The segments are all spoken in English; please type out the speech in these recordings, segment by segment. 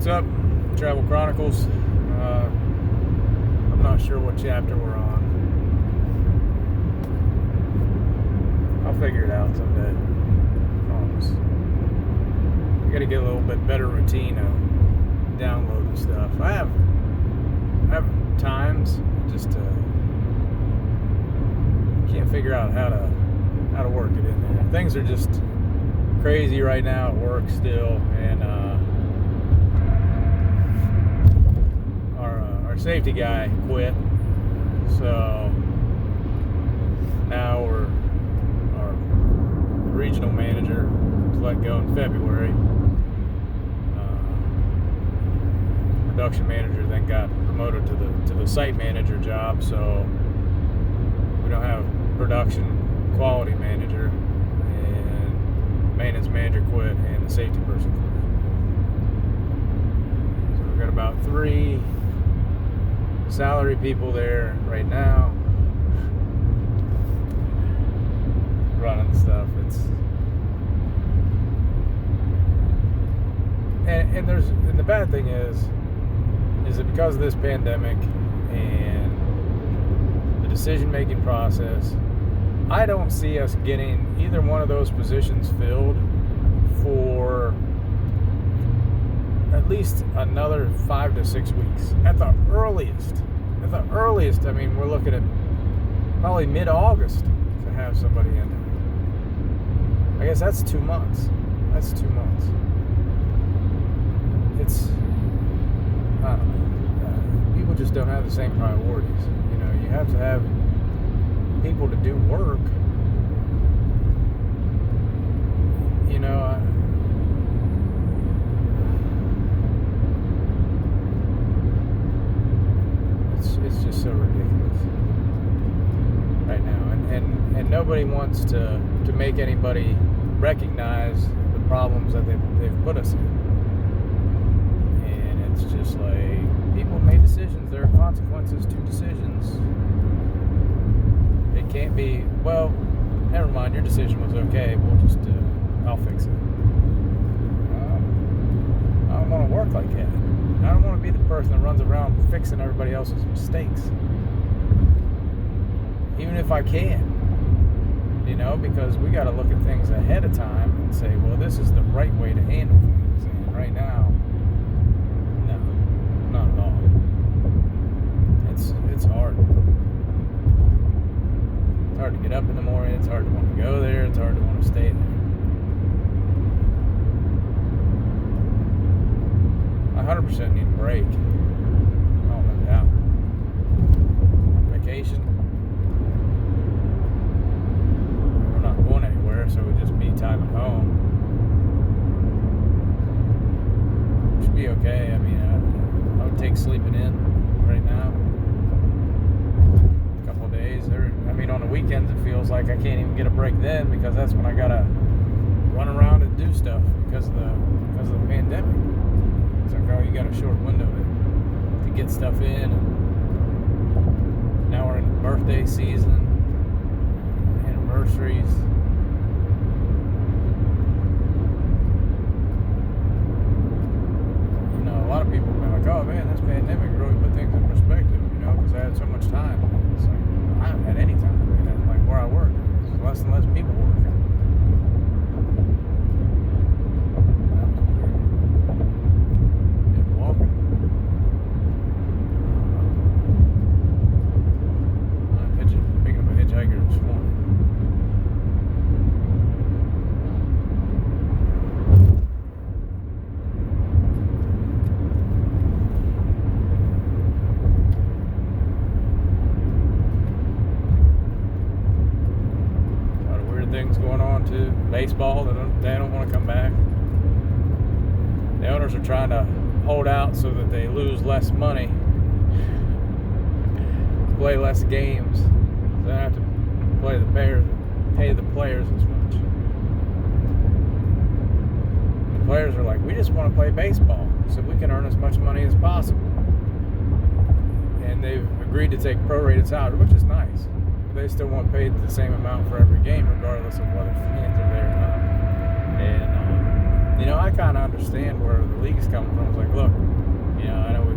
What's up? Travel Chronicles. I'm not sure what chapter we're on. I'll figure it out someday. I promise. I gotta get a little bit better routine of downloading stuff. I have times, just can't figure out how to work it in there. Things are just crazy right now at work still, and our safety guy quit, so now our regional manager was let go in February. Production manager then got promoted to the site manager job, so we don't have production quality manager, and maintenance manager quit, and the safety person quit. So we've got about 3 salary people there right now running stuff. And the bad thing is that because of this pandemic and the decision-making process, I don't see us getting either one of those positions filled for at least another 5 to 6 weeks at the earliest. I mean, we're looking at probably mid-August to have somebody in there. I guess that's 2 months. I don't know. People just don't have the same priorities. You know, you have to have people to do work. You know, it's just so ridiculous right now, and nobody wants to make anybody recognize the problems that they've put us in. And it's just like, people made decisions. There are consequences to decisions. It can't be, well, never mind, your decision was okay, we'll just I'll fix it. I don't want to work like that. I don't want to be the person that runs around fixing everybody else's mistakes, even if I can, you know, because we got to look at things ahead of time and say, well, this is the right way to handle things. And right now, no, not at all. It's hard. It's hard to get up in the morning. It's hard to want to go there. It's hard to want to stay there. I 100% need a break. Oh, no doubt. Vacation. We're not going anywhere, so it'll just be time at home. Should be okay. I mean, I would take sleeping in right now. A couple of days. I mean, on the weekends, it feels like I can't even get a break then, because that's when I gotta run around and do stuff because of the pandemic. It's like, oh, you got a short window to get stuff in, and now we're in the birthday season, anniversaries. You know, a lot of people have been like, oh man, this pandemic really put things in perspective, you know, because I had so much time. It's like, I haven't had any time. I mean, like where I work, there's less and less people working. Things going on too. Baseball, they don't want to come back. The owners are trying to hold out so that they lose less money, play less games. They don't have to pay the players as much. The players are like, we just want to play baseball so we can earn as much money as possible. And they've agreed to take prorated salary, which is nice. They still want paid the same amount for every game, regardless of whether fans are there or not. And, you know, I kind of understand where the league is coming from. It's like, look,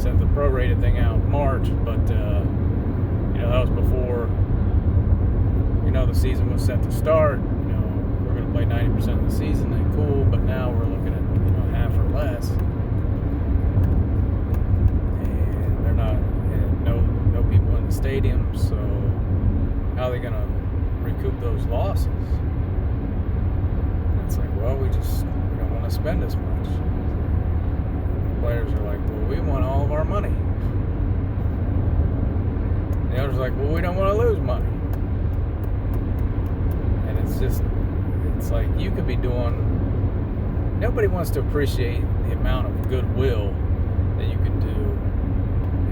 sent the prorated thing out in March, but that was before the season was set to start. We're going to play 90% of the season, then cool, but now we're looking at half or less, and they're not, and no people in the stadium. So how are they going to recoup those losses? And it's like, well, we don't want to spend as much. The players are like, well, we want all of our money. And the others are like, well, we don't want to lose money. And it's like you could be doing. Nobody wants to appreciate the amount of goodwill that you can do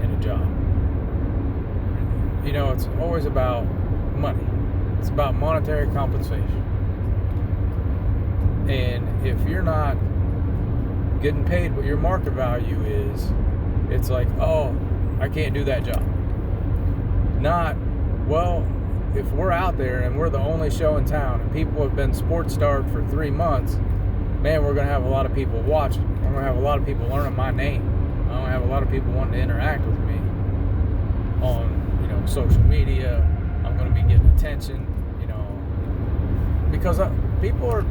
in a job. It's always about money. It's about monetary compensation. And if you're not getting paid what your market value is, it's like, oh, I can't do that job. Not, well, if we're out there and we're the only show in town and people have been sports starved for 3 months, man, we're going to have a lot of people watching. We're going to have a lot of people learning my name. I'm going to have a lot of people wanting to interact with me on, social media. I'm going to be getting attention, because people are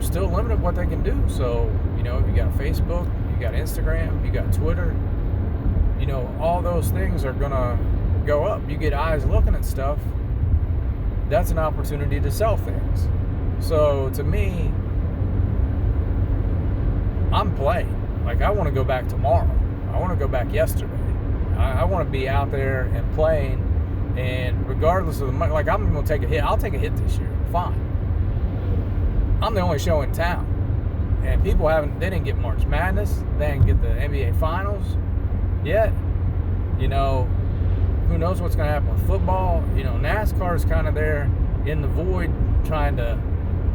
still limited what they can do. So, if you got Facebook, you got Instagram, you got Twitter, all those things are going to go up. You get eyes looking at stuff. That's an opportunity to sell things. So, to me, I'm playing. Like, I want to go back tomorrow. I want to go back yesterday. I want to be out there and playing, and regardless of the money, like, I'm going to take a hit. I'll take a hit this year. Fine. I'm the only show in town. And people they didn't get March Madness. They didn't get the NBA Finals yet. Who knows what's going to happen with football. NASCAR is kind of there in the void trying to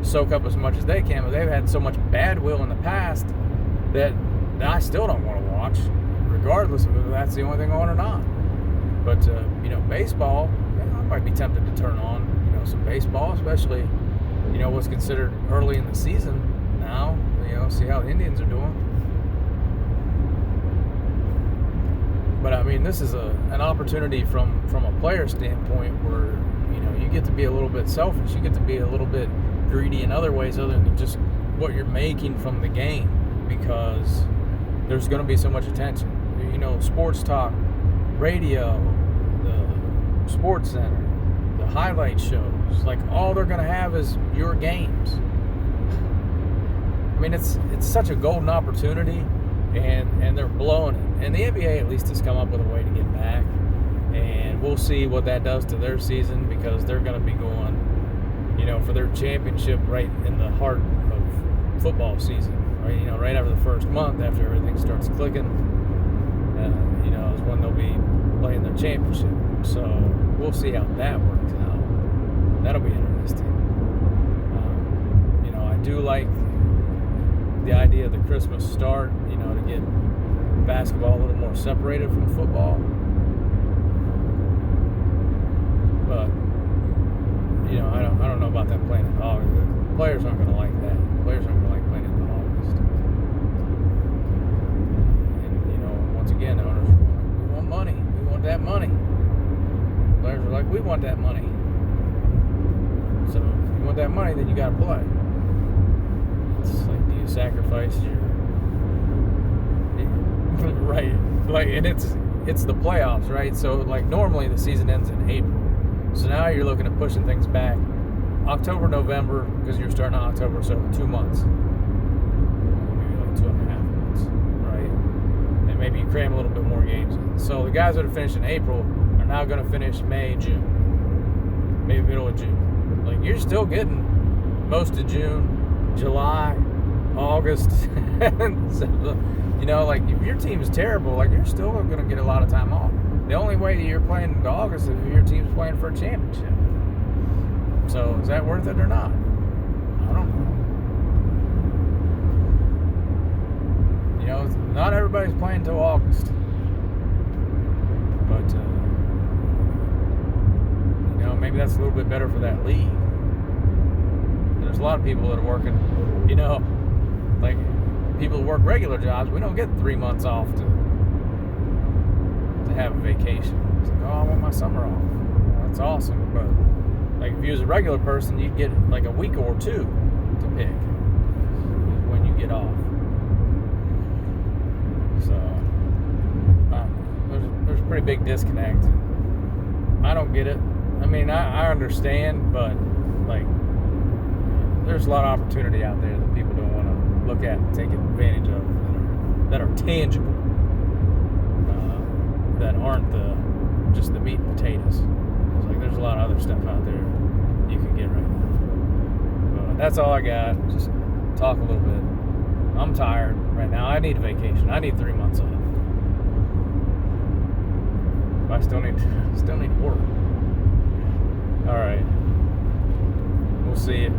soak up as much as they can, but they've had so much bad will in the past that I still don't want to watch, regardless of whether that's the only thing on or not. But baseball, I might be tempted to turn on some baseball, especially what's considered early in the season now. See how the Indians are doing. But I mean, this is an opportunity from a player standpoint where you get to be a little bit selfish. You get to be a little bit greedy in other ways other than just what you're making from the game, because there's going to be so much attention. Sports talk, radio, the sports center, the highlight shows, like, all they're going to have is your games. I mean, it's such a golden opportunity, and they're blowing it. And the NBA at least has come up with a way to get back, and we'll see what that does to their season, because they're going to be going for their championship right in the heart of football season, right? Right after the first month, after everything starts clicking, is when they'll be playing their championship. So we'll see how that works out. That'll be interesting. I do like the idea of the Christmas start, to get basketball a little more separated from football. But I don't know about them playing in August. The players aren't going to like that. The players aren't going to like playing in August. And once again, the owners are like, we want money. We want that money. The players are like, we want that money. So if you want that money, then you got to play. It's like, do you sacrifice your right? Like, and it's the playoffs, right? So like normally the season ends in April. So now you're looking at pushing things back October, November, because you're starting in October, so 2 months. Maybe like 2.5 months, right? And maybe you cram a little bit more games in. So the guys that are finishing April are now going to finish May, June, maybe middle of June. Like, you're still getting most of June, July, August. So, like, if your team is terrible, like, you're still going to get a lot of time off. The only way you're playing in August is if your team's playing for a championship. So is that worth it or not? I don't know. Not everybody's playing until August. But, maybe that's a little bit better for that league. There's a lot of people that are working, like people who work regular jobs. We don't get 3 months off to have a vacation. It's like, oh, I want my summer off. Well, that's awesome, but like if you was a regular person, you'd get like a week or two to pick when you get off. So there's a pretty big disconnect. I don't get it. I mean, I understand, but like there's a lot of opportunity out there that people don't want to look at and take advantage of that are tangible, that aren't just the meat and potatoes. It's like there's a lot of other stuff out there you can get right now. But that's all I got. Just talk a little bit. I'm tired right now. I need a vacation. I need 3 months off. I still need to work. All right. We'll see you.